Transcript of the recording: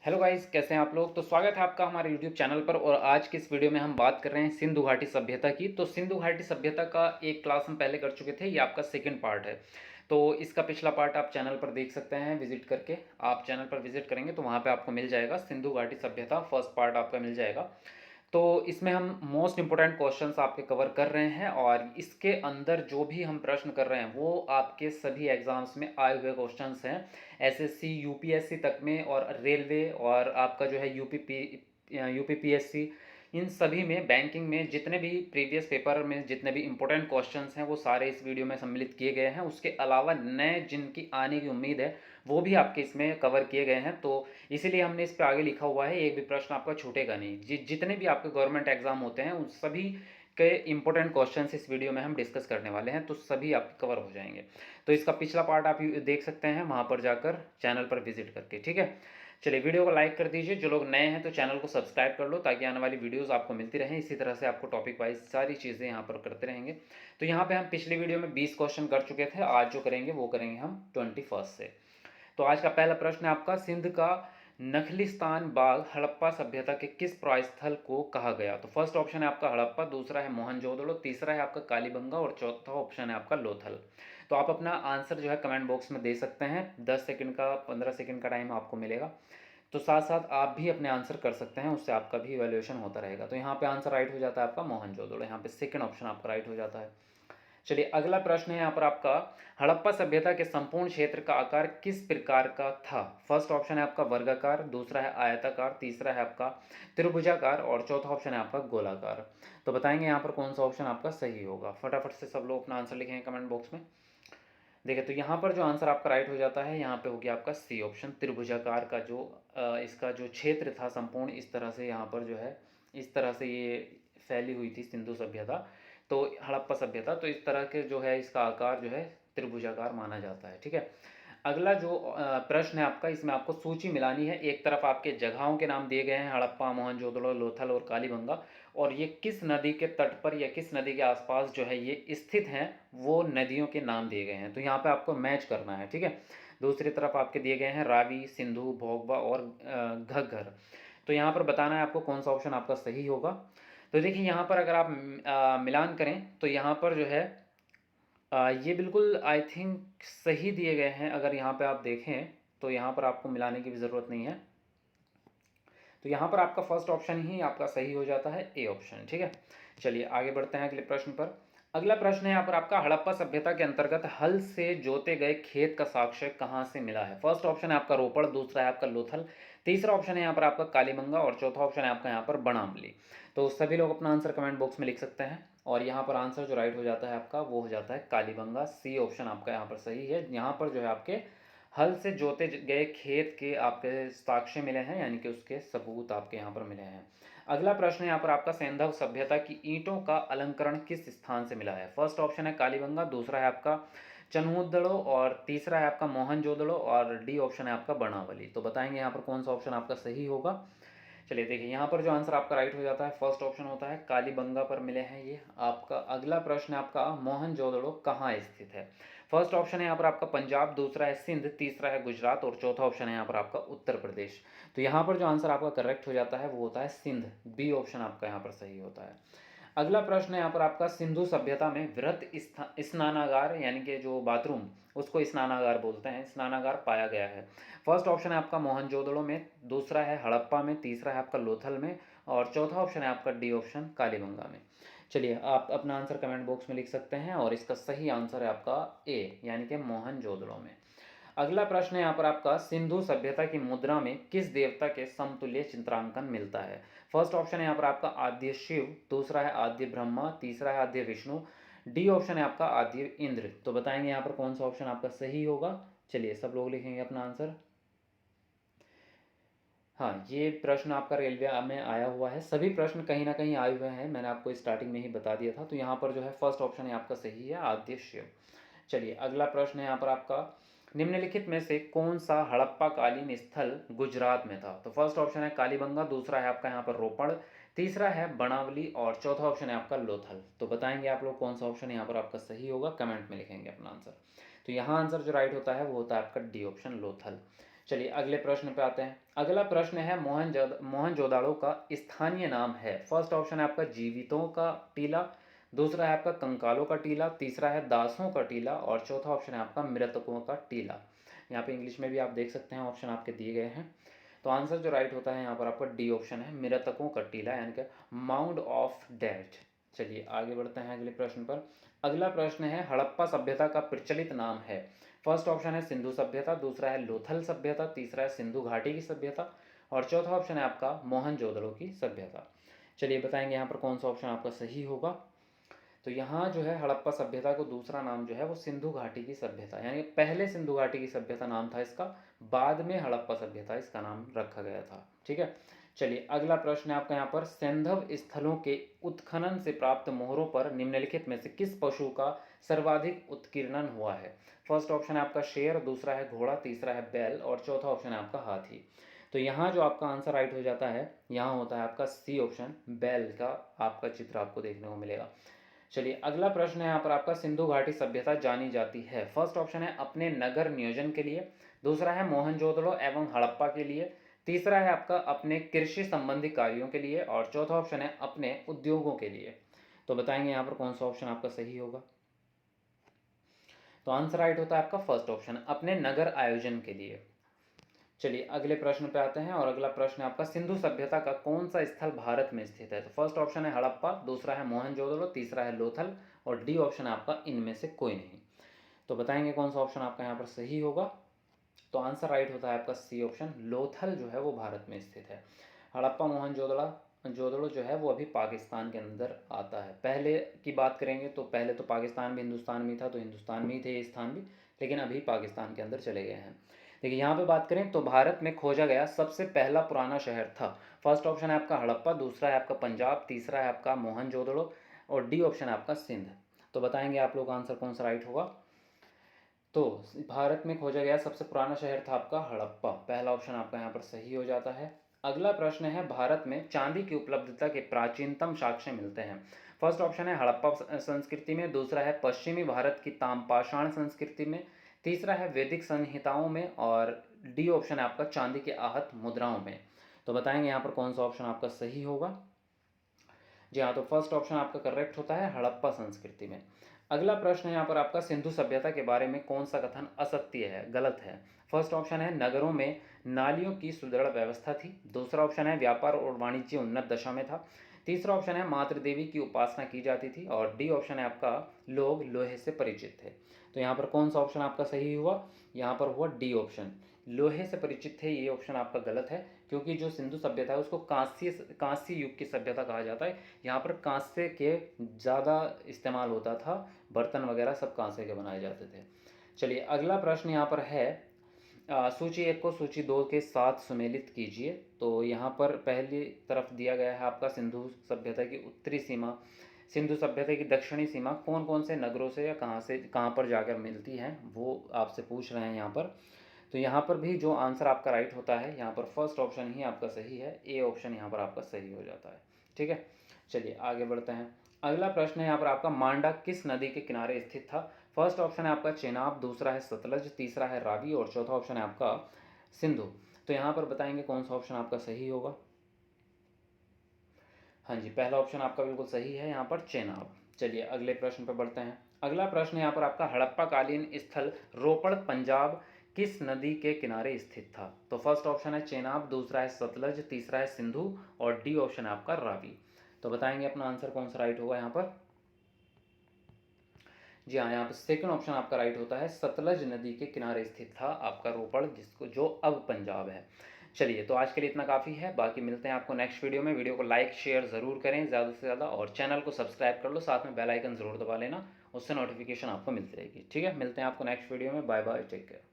Hello guys, कैसे हैं आप लोग। तो स्वागत है आपका हमारे यूट्यूब चैनल पर। और आज की इस वीडियो में हम बात कर रहे हैं सिंधु घाटी सभ्यता की। तो सिंधु घाटी सभ्यता का एक क्लास हम पहले कर चुके थे, ये आपका सेकंड पार्ट है। तो इसका पिछला पार्ट आप चैनल पर देख सकते हैं विजिट करके। आप चैनल पर विजिट करेंगे तो वहाँ पे आपको मिल जाएगा सिंधु घाटी सभ्यता, फर्स्ट पार्ट आपका मिल जाएगा। तो इसमें हम मोस्ट इंपोर्टेंट क्वेश्चंस आपके कवर कर रहे हैं और इसके अंदर जो भी हम प्रश्न कर रहे हैं वो आपके सभी एग्जाम्स में आए हुए क्वेश्चंस हैं। एसएससी यूपीएससी तक में और रेलवे और आपका जो है यूपीपीएससी, इन सभी में, बैंकिंग में जितने भी प्रीवियस पेपर में जितने भी इंपॉर्टेंट क्वेश्चंस हैं वो सारे इस वीडियो में सम्मिलित किए गए हैं। उसके अलावा नए जिनकी आने की उम्मीद है वो भी आपके इसमें कवर किए गए हैं। तो इसीलिए हमने इस पे आगे लिखा हुआ है, एक भी प्रश्न आपका छूटेगा नहीं। जितने भी आपके गवर्नमेंट एग्जाम होते हैं उन सभी के इंपॉर्टेंट क्वेश्चन इस वीडियो में हम डिस्कस करने वाले हैं, तो सभी आपके कवर हो जाएंगे। तो इसका पिछला पार्ट आप देख सकते हैं वहाँ पर जाकर चैनल पर विजिट करके, ठीक है। चलिए वीडियो को लाइक कर दीजिए, जो लोग नए हैं तो चैनल को सब्सक्राइब कर लो ताकि आने वाली वीडियोस आपको मिलती रहें। इसी तरह से आपको टॉपिक वाइज सारी चीज़ें यहाँ पर करते रहेंगे। तो यहाँ पे हम पिछली वीडियो में 20 क्वेश्चन कर चुके थे, आज जो करेंगे वो करेंगे हम 21 से। तो आज का पहला प्रश्न है आपका, सिंध का नखलिस्तान बाग हड़प्पा सभ्यता के किस प्रास्थल को कहा गया। तो फर्स्ट ऑप्शन है आपका हड़प्पा, दूसरा है मोहनजोदड़ो, तीसरा है आपका कालीबंगा और चौथा ऑप्शन है आपका लोथल। तो आप अपना आंसर जो है कमेंट बॉक्स में दे सकते हैं। 10 सेकंड का 15 सेकंड का टाइम आपको मिलेगा। तो साथ साथ आप भी अपने आंसर कर सकते हैं, उससे आपका भी इवैल्यूएशन होता रहेगा। तो यहाँ पे आंसर राइट हो जाता है आपका मोहनजोदड़ो, यहाँ पे सेकंड ऑप्शन आपका राइट हो जाता है। चलिए अगला प्रश्न है यहाँ पर आपका, हड़प्पा सभ्यता के संपूर्ण क्षेत्र का आकार किस प्रकार का था। फर्स्ट ऑप्शन है आपका वर्गाकार, दूसरा है आयताकार, तीसरा है आपका त्रिभुजाकार और चौथा ऑप्शन है आपका गोलाकार। तो बताएंगे यहाँ पर कौन सा ऑप्शन आपका सही होगा। फटाफट से सब लोग अपना आंसर लिखेंगे कमेंट बॉक्स में। देखिए तो यहाँ पर जो आंसर आपका राइट हो जाता है, यहाँ पे हो गया आपका सी ऑप्शन, त्रिभुजाकार का जो इसका जो क्षेत्र था संपूर्ण, इस तरह से यहाँ पर जो है इस तरह से ये फैली हुई थी सिंधु सभ्यता, तो हड़प्पा सभ्यता। तो इस तरह के जो है इसका आकार जो है त्रिभुजाकार माना जाता है, ठीक है। अगला जो प्रश्न है आपका, इसमें आपको सूची मिलानी है। एक तरफ आपके जगहों के नाम दिए गए हैं, हड़प्पा, मोहनजोदड़ो, लोथल और कालीबंगा, और ये किस नदी के तट पर या किस नदी के आसपास जो है ये स्थित हैं, वो नदियों के नाम दिए गए हैं। तो यहाँ पे आपको मैच करना है, ठीक है। दूसरी तरफ आपके दिए गए हैं रावी, सिंधु, भोगबा और घग्गर। तो यहाँ पर बताना है आपको कौन सा ऑप्शन आपका सही होगा। तो देखिए यहाँ पर अगर आप मिलान करें तो यहाँ पर जो है ये बिल्कुल आई थिंक सही दिए गए हैं। अगर यहाँ पे आप देखें तो यहाँ पर आपको मिलाने की भी ज़रूरत नहीं है। तो यहाँ पर आपका फर्स्ट ऑप्शन ही आपका सही हो जाता है, ए ऑप्शन, ठीक है। चलिए आगे बढ़ते हैं अगले प्रश्न पर। अगला प्रश्न है यहाँ पर आपका, हड़प्पा सभ्यता के अंतर्गत हल से जोते गए खेत का साक्ष्य कहाँ से मिला है। फर्स्ट ऑप्शन है आपका रोपड़, दूसरा है आपका लोथल, तीसरा ऑप्शन है यहाँ पर आपका कालीबंगा और चौथा ऑप्शन है आपका यहाँ पर बनामली। तो सभी लोग अपना आंसर कमेंट बॉक्स में लिख सकते हैं। और यहाँ पर आंसर जो राइट हो जाता है आपका वो हो जाता है कालीबंगा, सी ऑप्शन आपका यहाँ पर सही है। यहाँ पर जो है आपके हल से जोते गए खेत के आपके साक्ष्य मिले हैं, यानी कि उसके सबूत आपके यहाँ पर मिले हैं। अगला प्रश्न है यहाँ पर आपका, सैंधव सभ्यता की ईंटों का अलंकरण किस स्थान से मिला है। फर्स्ट ऑप्शन है कालीबंगा, दूसरा है आपका चन्हुदड़ो और तीसरा है आपका मोहनजोदड़ो और डी ऑप्शन है आपका बनावली। तो बताएंगे यहाँ पर कौन सा ऑप्शन आपका सही होगा। चलिए देखिए यहाँ पर जो आंसर आपका राइट हो जाता है फर्स्ट ऑप्शन होता है कालीबंगा पर मिले हैं ये आपका। अगला प्रश्न है आपका, मोहनजोदड़ो कहाँ स्थित है। फर्स्ट ऑप्शन है यहाँ पर आपका पंजाब, दूसरा है सिंध, तीसरा है गुजरात और चौथा ऑप्शन है यहाँ पर आपका उत्तर प्रदेश। तो यहाँ पर जो आंसर आपका करेक्ट हो जाता है वो होता है सिंध, बी ऑप्शन आपका यहाँ पर सही होता है। अगला प्रश्न है यहाँ पर आपका, सिंधु सभ्यता में वृहत स्नानागार यानी कि जो बाथरूम, उसको स्नानागार बोलते हैं, स्नानागार पाया गया है। फर्स्ट ऑप्शन है आपका मोहनजोदड़ो में, दूसरा है हड़प्पा में, तीसरा है आपका लोथल में और चौथा ऑप्शन है आपका डी ऑप्शन कालीबंगा में। चलिए आप अपना आंसर कमेंट बॉक्स में लिख सकते हैं और इसका सही आंसर है आपका ए, यानी कि मोहनजोदड़ो में। अगला प्रश्न है यहाँ पर आपका, सिंधु सभ्यता की मुद्रा में किस देवता के समतुल्य चित्रांकन मिलता है। फर्स्ट ऑप्शन है यहाँ पर आपका आद्य शिव, दूसरा है आद्य ब्रह्मा, तीसरा है आद्य विष्णु, डी ऑप्शन है आपका आद्य इंद्र। तो बताएंगे यहाँ पर कौन सा ऑप्शन आपका सही होगा। चलिए सब लोग लिखेंगे अपना आंसर। हाँ, ये प्रश्न आपका रेलवे में आया हुआ है, सभी प्रश्न कहीं ना कहीं आए हुए हैं, मैंने आपको स्टार्टिंग में ही बता दिया था। तो यहाँ पर जो है फर्स्ट ऑप्शन है आपका सही है, आद्य शिव। चलिए अगला प्रश्न है यहाँ पर आपका, निम्नलिखित में से कौन सा हड़प्पा कालीन स्थल गुजरात में था। तो फर्स्ट ऑप्शन है कालीबंगा, दूसरा है आपका यहाँ पर रोपड़, तीसरा है बनावली और चौथा ऑप्शन है आपका लोथल। तो बताएंगे आप लोग कौन सा ऑप्शन यहाँ पर आपका सही होगा, कमेंट में लिखेंगे अपना आंसर। तो यहाँ आंसर जो राइट होता है वो होता है आपका डी ऑप्शन लोथल। चलिए अगले प्रश्न पे आते हैं। अगला प्रश्न है मोहनजोदाड़ो का स्थानीय नाम है। फर्स्ट ऑप्शन है आपका जीवितों का टीला, दूसरा है आपका कंकालों का टीला, तीसरा है दासों का टीला और चौथा ऑप्शन है आपका मृतकों का टीला। यहाँ पे इंग्लिश में भी आप देख सकते हैं, ऑप्शन आपके दिए गए हैं। तो आंसर जो राइट होता है यहाँ पर आपका डी ऑप्शन है, मृतकों का टीला, यानी कि माउंड ऑफ डेड। चलिए आगे बढ़ते हैं अगले प्रश्न पर। अगला प्रश्न है हड़प्पा सभ्यता का प्रचलित नाम है। फर्स्ट ऑप्शन है सिंधु सभ्यता, दूसरा है लोथल सभ्यता, तीसरा है सिंधु घाटी की सभ्यता और चौथा ऑप्शन है आपका मोहनजोदड़ो की सभ्यता। चलिए बताएंगे यहाँ पर कौन सा ऑप्शन आपका सही होगा। तो यहाँ जो है हड़प्पा सभ्यता को दूसरा नाम जो है वो सिंधु घाटी की सभ्यता, यानी पहले सिंधु घाटी की सभ्यता नाम था इसका, बाद में हड़प्पा सभ्यता इसका नाम रखा गया था। ठीक है, चलिए अगला प्रश्न है आपका यहाँ पर, सैंधव स्थलों के उत्खनन से प्राप्त मोहरों पर निम्नलिखित में से किस पशु का सर्वाधिक उत्कीर्णन हुआ है। फर्स्ट ऑप्शन है आपका शेर, दूसरा है घोड़ा, तीसरा है बैल और चौथा ऑप्शन है आपका हाथी। तो यहाँ जो आपका आंसर राइट हो जाता है, यहाँ होता है आपका सी ऑप्शन, बैल का आपका चित्र आपको देखने को मिलेगा। चलिए अगला प्रश्न है यहाँ पर आपका, सिंधु घाटी सभ्यता जानी जाती है। फर्स्ट ऑप्शन है अपने नगर नियोजन के लिए, दूसरा है मोहनजोदड़ो एवं हड़प्पा के लिए, तीसरा है आपका अपने कृषि संबंधी कार्यों के लिए और चौथा ऑप्शन है अपने उद्योगों के लिए। तो बताएंगे यहाँ पर कौन सा ऑप्शन आपका सही होगा। तो आंसर राइट होता है आपका फर्स्ट ऑप्शन, अपने नगर आयोजन के लिए। चलिए अगले प्रश्न पे आते हैं और अगला प्रश्न है आपका, सिंधु सभ्यता का कौन सा स्थल भारत में स्थित है। तो फर्स्ट ऑप्शन है हड़प्पा, दूसरा है मोहनजोदड़ो, तीसरा है लोथल और डी ऑप्शन है आपका इनमें से कोई नहीं। तो बताएंगे कौन सा ऑप्शन आपका यहाँ पर सही होगा। तो आंसर राइट होता है आपका सी ऑप्शन, लोथल जो है वो भारत में स्थित है। हड़प्पा मोहनजोदड़ो जो है वो अभी पाकिस्तान के अंदर आता है। पहले की बात करेंगे तो पहले तो पाकिस्तान भी हिंदुस्तान में था, तो हिंदुस्तान में ही थे ये स्थान भी, लेकिन अभी पाकिस्तान के अंदर चले गए हैं। देखिए यहाँ पे बात करें तो भारत में खोजा गया सबसे पहला पुराना शहर था। फर्स्ट ऑप्शन है आपका हड़प्पा, दूसरा है आपका पंजाब, तीसरा है आपका मोहनजोदड़ो और डी ऑप्शन है आपका सिंध। तो बताएंगे आप लोग आंसर कौन सा राइट होगा। तो भारत में खोजा गया सबसे पुराना शहर था आपका हड़प्पा, पहला ऑप्शन आपका यहाँ पर सही हो जाता है। अगला प्रश्न है, भारत में चांदी की उपलब्धता के प्राचीनतम साक्ष्य मिलते हैं। फर्स्ट ऑप्शन है हड़प्पा संस्कृति में, दूसरा है पश्चिमी भारत की ताम्रपाषाण संस्कृति में, तीसरा है वैदिक संहिताओं में और डी ऑप्शन है आपका चांदी के आहत मुद्राओं में। तो बताएंगे यहाँ पर कौन सा ऑप्शन आपका सही होगा। जी हाँ, तो फर्स्ट ऑप्शन आपका करेक्ट होता है, हड़प्पा संस्कृति में। अगला प्रश्न है यहाँ पर आपका, सिंधु सभ्यता के बारे में कौन सा कथन असत्य है, गलत है। फर्स्ट ऑप्शन है नगरों में नालियों की सुदृढ़ व्यवस्था थी, दूसरा ऑप्शन है व्यापार और वाणिज्य उन्नत दशा में था, तीसरा ऑप्शन है मातृ देवी की उपासना की जाती थी और डी ऑप्शन है आपका लोग लोहे से परिचित थे। तो यहाँ पर कौन सा ऑप्शन आपका सही हुआ, यहाँ पर हुआ डी ऑप्शन, लोहे से परिचित थे। ये ऑप्शन आपका गलत है, क्योंकि जो सिंधु सभ्यता है उसको कांस्य युग की सभ्यता कहा जाता है। यहाँ पर कांस्य के ज़्यादा इस्तेमाल होता था, बर्तन वगैरह सब कांसे के बनाए जाते थे। चलिए अगला प्रश्न यहाँ पर है, सूची 1 को सूची 2 के साथ सुमेलित कीजिए। तो यहाँ पर पहली तरफ दिया गया है आपका सिंधु सभ्यता की उत्तरी सीमा, सिंधु सभ्यता की दक्षिणी सीमा कौन कौन से नगरों से या कहाँ पर जाकर मिलती है, वो आपसे पूछ रहे हैं यहाँ पर। तो यहाँ पर भी जो आंसर आपका राइट होता है, यहाँ पर फर्स्ट ऑप्शन ही आपका सही है, ए ऑप्शन यहाँ पर आपका सही हो जाता है। ठीक है, चलिए आगे बढ़ते हैं। अगला प्रश्न है यहाँ पर आपका, मांडा किस नदी के किनारे स्थित था। फर्स्ट ऑप्शन है आपका चेनाब, दूसरा है सतलज, तीसरा है रावी और चौथा ऑप्शन है आपका सिंधु। तो यहाँ पर बताएंगे कौन सा ऑप्शन आपका सही होगा। हाँ जी, पहला ऑप्शन आपका बिल्कुल सही है, यहाँ पर चेनाब। चलिए अगले प्रश्न पर बढ़ते हैं। अगला प्रश्न यहाँ पर आपका, हड़प्पा कालीन स्थल रोपड़ पंजाब किस नदी के किनारे स्थित था। तो फर्स्ट ऑप्शन है चेनाब, दूसरा है सतलज, तीसरा है सिंधु और डी ऑप्शन है आपका रावी। तो बताएंगे अपना आंसर कौन सा राइट होगा यहाँ पर। जी हाँ, यहाँ पर सेकंड ऑप्शन आपका राइट होता है, सतलज नदी के किनारे स्थित था आपका रोपड़, जिसको जो अब पंजाब है। चलिए तो आज के लिए इतना काफ़ी है, बाकी मिलते हैं आपको नेक्स्ट वीडियो में। वीडियो को लाइक शेयर ज़रूर करें ज़्यादा से ज़्यादा और चैनल को सब्सक्राइब कर लो, साथ में बेल आइकन ज़रूर दबा लेना, उससे नोटिफिकेशन आपको मिलती रहेगी। ठीक है, मिलते हैं आपको नेक्स्ट वीडियो में। Bye bye, take care.